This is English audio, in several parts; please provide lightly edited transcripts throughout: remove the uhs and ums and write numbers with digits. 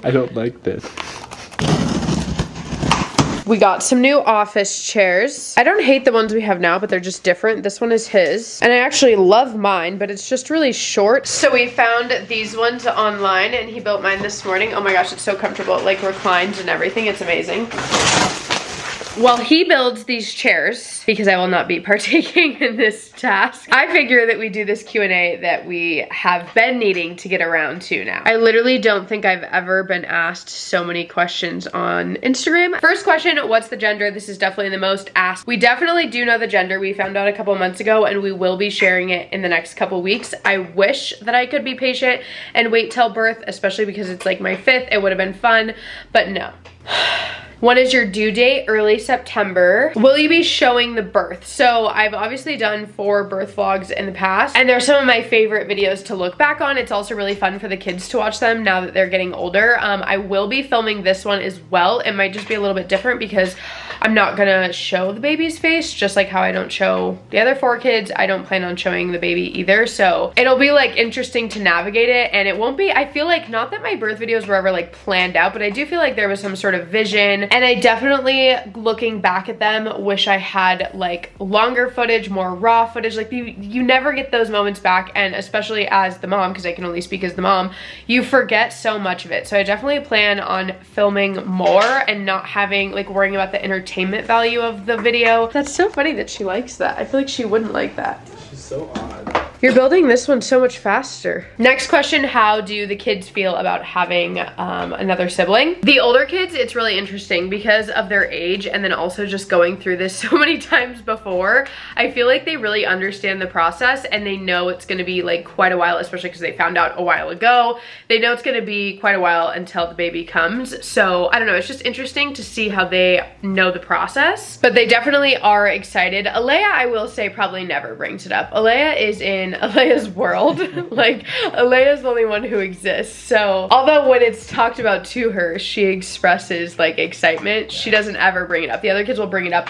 I don't like this. We got some new office chairs. I don't hate the ones we have now, but they're just different. This one is his. And I actually love mine, but it's just really short. So we found these ones online and he built mine this morning. Oh my gosh, it's so comfortable. It like reclines and everything. It's amazing. While he builds these chairs, because I will not be partaking in this task, I figure that we do this Q&A that we have been needing to get around to now. I literally don't think I've ever been asked so many questions on Instagram. First question, what's the gender? This is definitely the most asked. We definitely do know the gender. We found out a couple months ago and we will be sharing it in the next couple weeks. I wish that I could be patient and wait till birth, especially because it's like my 5th. It would have been fun, but no. When is your due date? Early September. Will you be showing the birth? So I've obviously done 4 birth vlogs in the past, and they're some of my favorite videos to look back on. It's also really fun for the kids to watch them now that they're getting older. I will be filming this one as well. It might just be a little bit different because I'm not gonna show the baby's face, just like how I don't show the other 4 kids. I don't plan on showing the baby either. So it'll be like interesting to navigate it, and it won't be, I feel like, not that my birth videos were ever like planned out, but I do feel like there was some sort of vision. And I definitely, looking back at them, wish I had like longer footage, more raw footage. Like you never get those moments back, and especially as the mom, because I can only speak as the mom, you forget so much of it. So I definitely plan on filming more and not having, like, worrying about the entertainment value of the video. That's so funny that she likes that. I feel like she wouldn't like that. She's so odd. You're building this one so much faster. Next question, how do the kids feel about having another sibling? The older kids, it's really interesting because of their age, and then also just going through this so many times before. I feel like they really understand the process, and they know it's gonna be like quite a while, especially because they found out a while ago. They know it's gonna be quite a while until the baby comes. So I don't know, it's just interesting to see how they know the process, but they definitely are excited. Alea, I will say, probably never brings it up. Alea is in Alea's world. Like, Alea's the only one who exists. So although when it's talked about to her, she expresses like excitement, she doesn't ever bring it up. The other kids will bring it up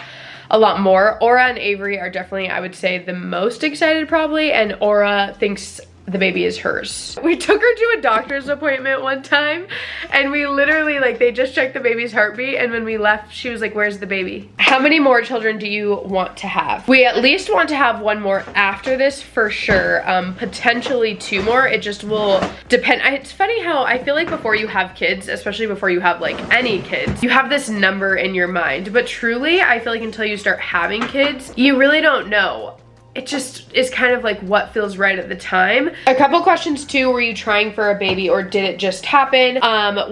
a lot more. Aura and Avery are definitely, I would say, the most excited probably, and Aura thinks the baby is hers. We took her to a doctor's appointment one time, and we literally, like, they just checked the baby's heartbeat, and when we left, she was like, where's the baby? How many more children do you want to have? We at least want to have 1 more after this for sure. Potentially 2 more. It just will depend. It's funny how I feel like before you have kids, especially before you have like any kids, you have this number in your mind, but truly I feel like until you start having kids, you really don't know. It just is kind of like what feels right at the time. A couple questions too, were you trying for a baby or did it just happen?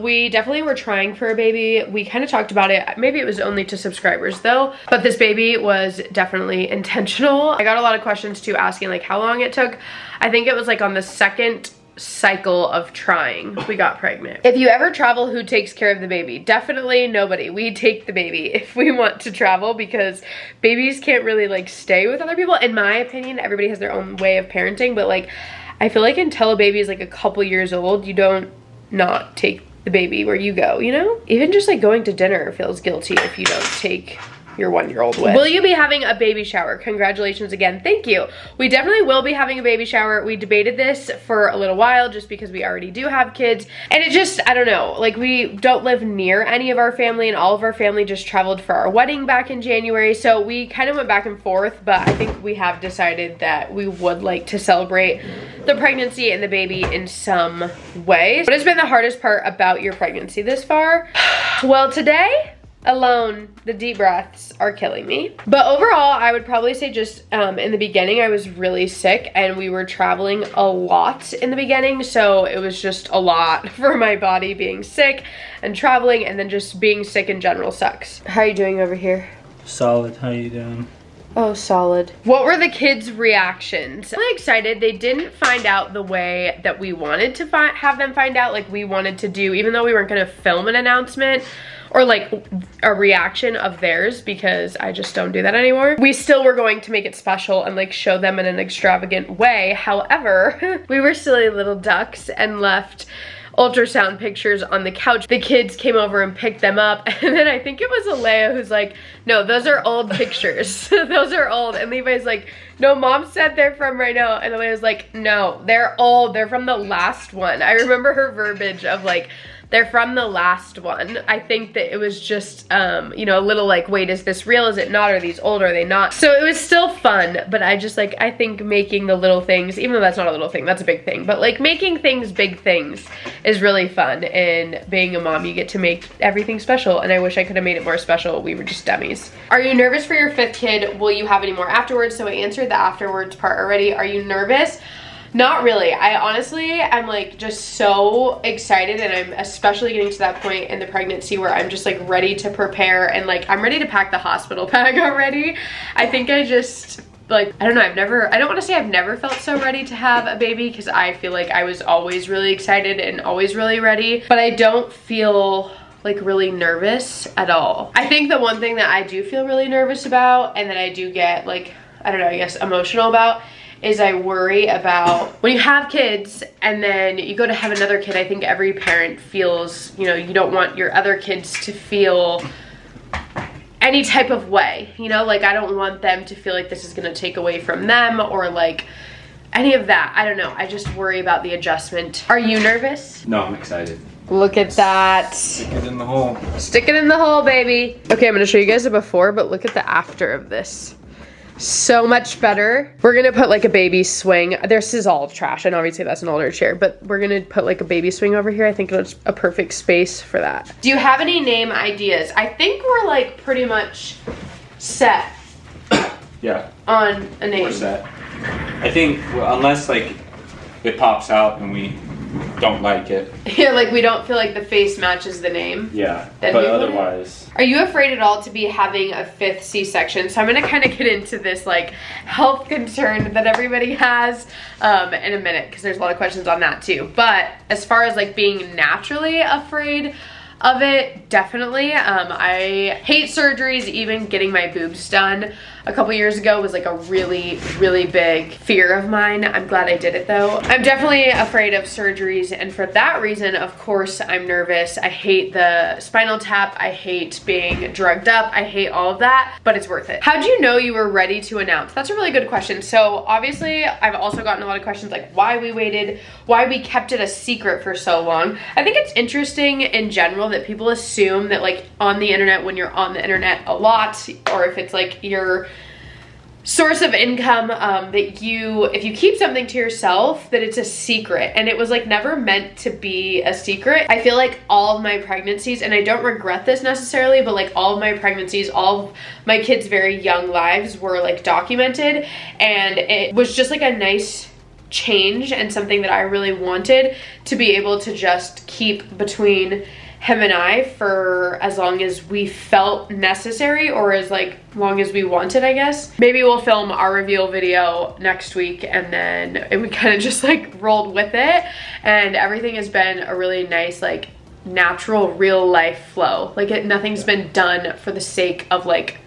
We definitely were trying for a baby. We kind of talked about it. Maybe it was only to subscribers though, but this baby was definitely intentional. I got a lot of questions too asking like how long it took. I think it was like on the 2nd cycle of trying we got pregnant. If you ever travel, who takes care of the baby? Definitely nobody. We take the baby if we want to travel, because babies can't really like stay with other people. In my opinion, everybody has their own way of parenting, but like I feel like until a baby is like a couple years old, you don't not take the baby where you go, you know? Even just like going to dinner feels guilty if you don't take your 1-year-old with. Will you be having a baby shower? Congratulations again. Thank you. We definitely will be having a baby shower. We debated this for a little while just because we already do have kids, and it just, I don't know, like we don't live near any of our family, and all of our family just traveled for our wedding back in January, so we kind of went back and forth, but I think we have decided that we would like to celebrate the pregnancy and the baby in some way. What has been the hardest part about your pregnancy this far? Well, today alone, the deep breaths are killing me. But overall, I would probably say just in the beginning, I was really sick, and we were traveling a lot in the beginning, so it was just a lot for my body being sick and traveling, and then just being sick in general sucks. How are you doing over here? Solid. How you doing? Oh, solid. What were the kids' reactions? I'm really excited. They didn't find out the way that we wanted to have them find out, like we wanted to do, even though we weren't gonna film an announcement or like a reaction of theirs, because I just don't do that anymore. We still were going to make it special and like show them in an extravagant way. However, we were silly little ducks and left ultrasound pictures on the couch. The kids came over and picked them up, and then I think it was Alea who's like, no, those are old pictures. Those are old. And Levi's like, no, mom said they're from right now. And Alea's like, no, they're old. They're from the last one. I remember her verbiage of like, they're from the last one. I think that it was just, you know, a little like, wait, is this real? Is it not? Are these old? Are they not? So it was still fun, but I just like, I think making the little things, even though that's not a little thing, that's a big thing, but like making things big things is really fun. And being a mom, you get to make everything special. And I wish I could have made it more special. We were just dummies. Are you nervous for your 5th kid? Will you have any more afterwards? So I answered the afterwards part already. Are you nervous? Not really. I honestly am like just so excited, and I'm especially getting to that point in the pregnancy where I'm just like ready to prepare, and like I'm ready to pack the hospital bag already. I think I just like, I don't know, I don't want to say I've never felt so ready to have a baby, because I feel like I was always really excited and always really ready, but I don't feel like really nervous at all. I think the one thing that I do feel really nervous about, and that I do get like, I don't know, I guess emotional about, is I worry about when you have kids and then you go to have another kid. I think every parent feels, you know, you don't want your other kids to feel any type of way, you know, like I don't want them to feel like this is gonna take away from them or like any of that. I don't know, I just worry about the adjustment. Are you nervous? No, I'm excited. Look at that. Stick it in the hole. Stick it in the hole, baby. Okay, I'm gonna show you guys the before, but look at the after of this. So much better. We're gonna put like a baby swing. This is all trash, and obviously that's an older chair, but we're gonna put like a baby swing over here. I think it's a perfect space for that. Do you have any name ideas? I think we're like pretty much set. Yeah. On a name. We're set. I think, well, unless like it pops out and we don't like it. Yeah, like we don't feel like the face matches the name. Yeah, then but otherwise. Are you afraid at all to be having a 5th C-section? So I'm gonna kind of get into this like health concern that everybody has in a minute, because there's a lot of questions on that too. But as far as like being naturally afraid of it, definitely. I hate surgeries. Even getting my boobs done a couple years ago was like a really, really big fear of mine. I'm glad I did it though. I'm definitely afraid of surgeries, and for that reason, of course, I'm nervous. I hate the spinal tap. I hate being drugged up. I hate all of that, but it's worth it. How'd you know you were ready to announce? That's a really good question. So obviously, I've also gotten a lot of questions like why we waited, why we kept it a secret for so long. I think it's interesting in general that people assume that like on the internet, when you're on the internet a lot, or if it's like your source of income, that if you keep something to yourself, that it's a secret. And it was like never meant to be a secret. I feel like all of my pregnancies, and I don't regret this necessarily, but like all of my pregnancies, all of my kids' very young lives were like documented, and it was just like a nice change and something that I really wanted to be able to just keep between him and I for as long as we felt necessary, or as like long as we wanted, I guess. Maybe we'll film our reveal video next week, and then we kind of just like rolled with it, and everything has been a really nice like natural real life flow. Like nothing's been done for the sake of like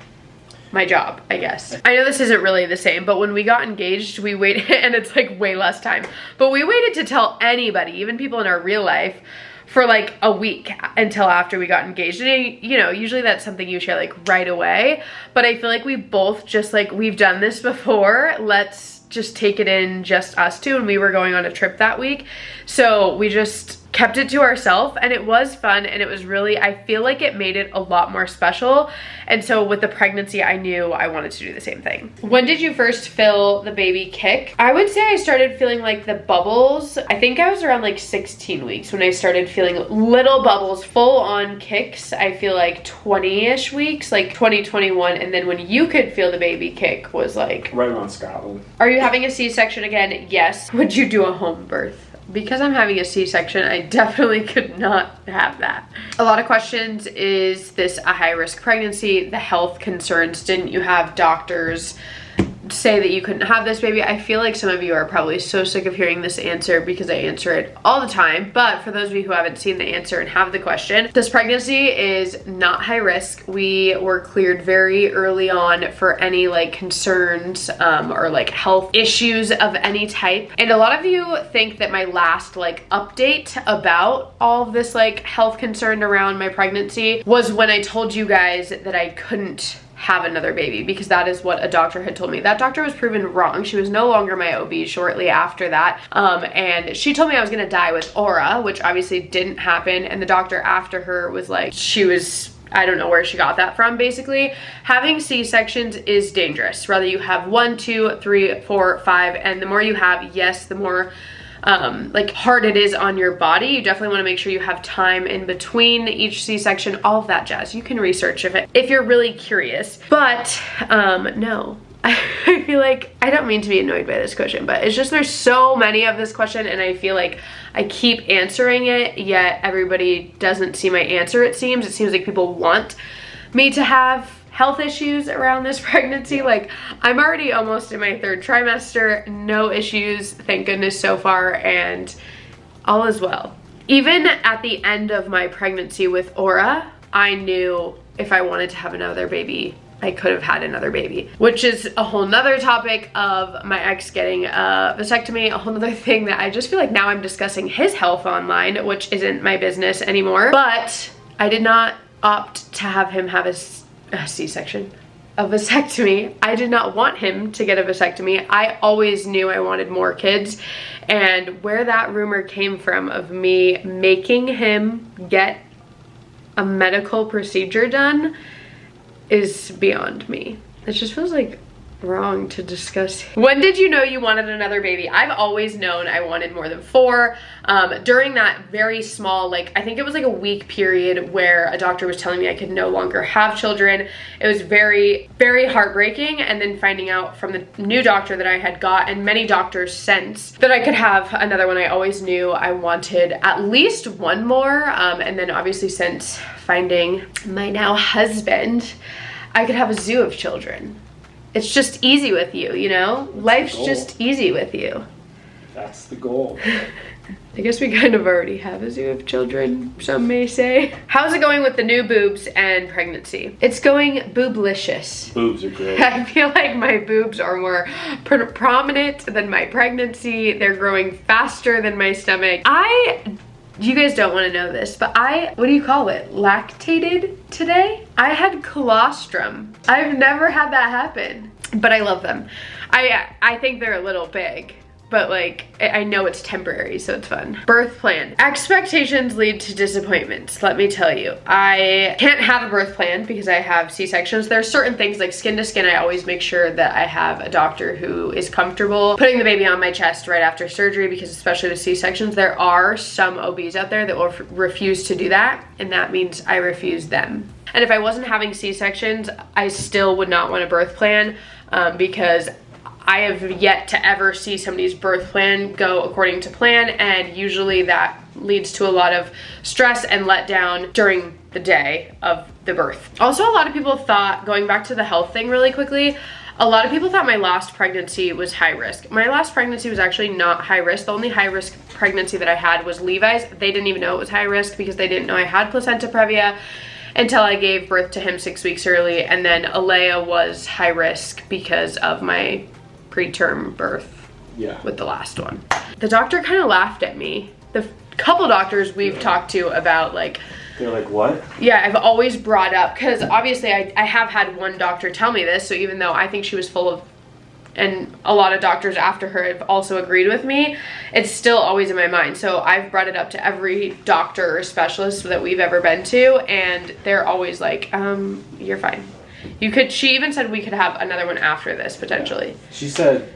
my job, I guess. I know this isn't really the same, but when we got engaged, we waited, and it's like way less time, but we waited to tell anybody, even people in our real life, for like a week until after we got engaged. And you know, usually that's something you share like right away, but I feel like we both just like, we've done this before, let's just take it in just us two, and we were going on a trip that week, so we just kept it to ourselves, and it was fun, and it was really, I feel like it made it a lot more special. And so with the pregnancy, I knew I wanted to do the same thing. When did you first feel the baby kick? I would say I started feeling like the bubbles, I think I was around like 16 weeks when I started feeling little bubbles, full on kicks. I feel like 20-ish weeks, like 2021, and then when you could feel the baby kick was like right around Scotland. Are you having a C-section again? Yes. Would you do a home birth? Because I'm having a C-section, I definitely could not have that. A lot of questions, is this a high-risk pregnancy? The health concerns, didn't you have doctors say that you couldn't have this baby. I feel like some of you are probably so sick of hearing this answer because I answer it all the time. But for those of you who haven't seen the answer and have the question, this pregnancy is not high risk. We were cleared very early on for any like concerns or like health issues of any type. And a lot of you think that my last like update about all of this like health concern around my pregnancy was when I told you guys that I couldn't have another baby, because that is what a doctor had told me. That doctor was proven wrong. She was no longer my OB shortly after that. And she told me I was gonna die with aura, which obviously didn't happen. And the doctor after her was like, I don't know where she got that from. Basically, having C-sections is dangerous. Whether you have 1, 2, 3, 4, 5, and the more you have, yes, the more like hard it is on your body. You definitely want to make sure you have time in between each C-section, all of that jazz. You can research if you're really curious. But no. I feel like, I don't mean to be annoyed by this question, but it's just there's so many of this question and I feel like I keep answering it, yet everybody doesn't see my answer, it seems. It seems like people want me to have health issues around this pregnancy. Like, I'm already almost in my 3rd trimester, no issues, thank goodness so far, and all is well. Even at the end of my pregnancy with aura, I knew if I wanted to have another baby, I could have had another baby, which is a whole nother topic of my ex getting a vasectomy, a whole nother thing that I just feel like now I'm discussing his health online, which isn't my business anymore. But I did not opt to have him have a C-section, a vasectomy. I did not want him to get a vasectomy. I always knew I wanted more kids, and where that rumor came from of me making him get a medical procedure done is beyond me. It just feels like wrong to discuss. When did you know you wanted another baby? I've always known I wanted more than 4. During that very small, like, I think it was like a week period where a doctor was telling me I could no longer have children. It was very, very heartbreaking. And then finding out from the new doctor that I had got, and many doctors since, that I could have another one. I always knew I wanted at least 1 more. And then obviously since finding my now husband, I could have a zoo of children. It's just easy with you, you know? Life's just easy with you. That's the goal. I guess we kind of already have a zoo of children, some may say. How's it going with the new boobs and pregnancy? It's going booblicious. Boobs are great. I feel like my boobs are more prominent than my pregnancy. They're growing faster than my stomach. You guys don't want to know this, but what do you call it? Lactated today? I had colostrum. I've never had that happen, but I love them. I think they're a little big, but like, I know it's temporary, so it's fun. Birth plan. Expectations lead to disappointments, let me tell you. I can't have a birth plan because I have C-sections. There are certain things like skin to skin, I always make sure that I have a doctor who is comfortable putting the baby on my chest right after surgery, because especially with C-sections, there are some OBs out there that will refuse to do that, and that means I refuse them. And if I wasn't having C-sections, I still would not want a birth plan because I have yet to ever see somebody's birth plan go according to plan, and usually that leads to a lot of stress and letdown during the day of the birth. Also, a lot of people thought, going back to the health thing really quickly, a lot of people thought my last pregnancy was high risk. My last pregnancy was actually not high risk. The only high risk pregnancy that I had was Levi's. They didn't even know it was high risk because they didn't know I had placenta previa until I gave birth to him 6 weeks early. And then Alea was high risk because of my preterm birth with the last one. The doctor kind of laughed at me. The couple doctors we've talked to about like, they're like, what? Yeah, I've always brought up, because obviously I have had one doctor tell me this, so even though I think she was full of, and a lot of doctors after her have also agreed with me, it's still always in my mind. So I've brought it up to every doctor or specialist that we've ever been to, and they're always like, you're fine. She even said we could have another one after this, potentially. Yeah. She said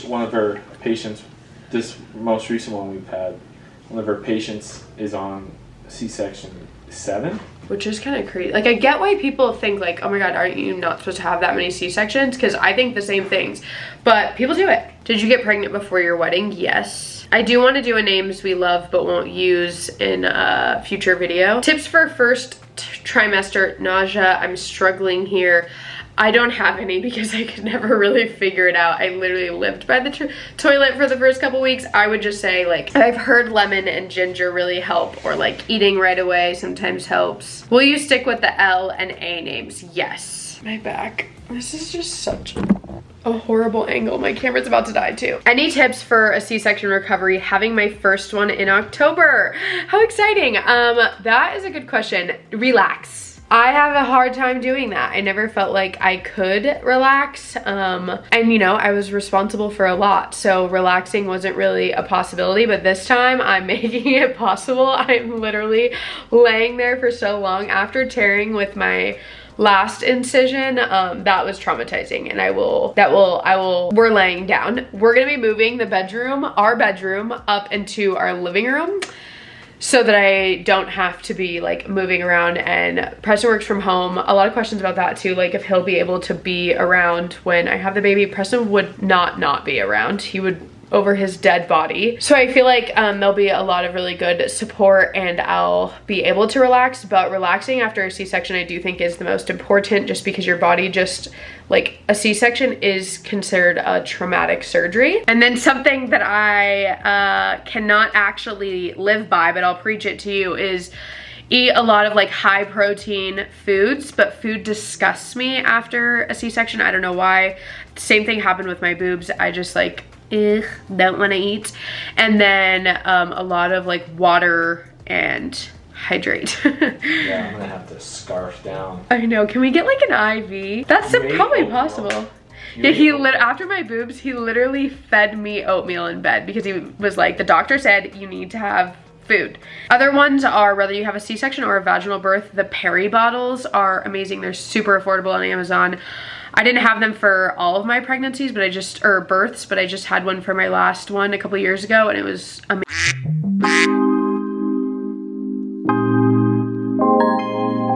one of her patients, this most recent one we've had, one of her patients is on C-section 7. Which is kind of crazy. Like, I get why people think like, oh my god, aren't you not supposed to have that many C-sections? Because I think the same things, but people do it. Did you get pregnant before your wedding? Yes. I do want to do a names we love but won't use in a future video. Tips for first trimester nausea. I'm struggling here. I don't have any because I could never really figure it out. I literally lived by the toilet for the first couple weeks. I would just say, like, I've heard lemon and ginger really help, or like eating right away sometimes helps. Will you stick with the L and A names? Yes. My back. This is just such a horrible angle. My camera's about to die too. Any tips for a C-section recovery? Having my first one in October. How exciting. That is a good question. Relax. I have a hard time doing that. I never felt like I could relax. And you know, I was responsible for a lot, so relaxing wasn't really a possibility, but this time I'm making it possible. I'm literally laying there for so long after tearing with my last incision. That was traumatizing, and we're laying down. We're gonna be moving the bedroom, our bedroom, up into our living room, so that I don't have to be like moving around. And Preston works from home. A lot of questions about that too, like if he'll be able to be around when I have the baby. Preston would not be around. He would over his dead body. So I feel like there'll be a lot of really good support and I'll be able to relax, but relaxing after a C-section I do think is the most important, just because your body just, like, a C-section is considered a traumatic surgery. And then something that I cannot actually live by, but I'll preach it to you, is eat a lot of like high protein foods, but food disgusts me after a C-section. I don't know why. Same thing happened with my boobs. I just like, don't want to eat. And then a lot of like water and hydrate. Yeah, I'm gonna have to scarf down. I know. Can we get like an IV? That's probably possible. Yeah, after my boobs, he literally fed me oatmeal in bed because he was like, the doctor said you need to have food. Other ones are, whether you have a C-section or a vaginal birth, the Peri bottles are amazing. They're super affordable on Amazon. I didn't have them for all of my pregnancies, but births, but I just had one for my last one a couple years ago, and it was amazing.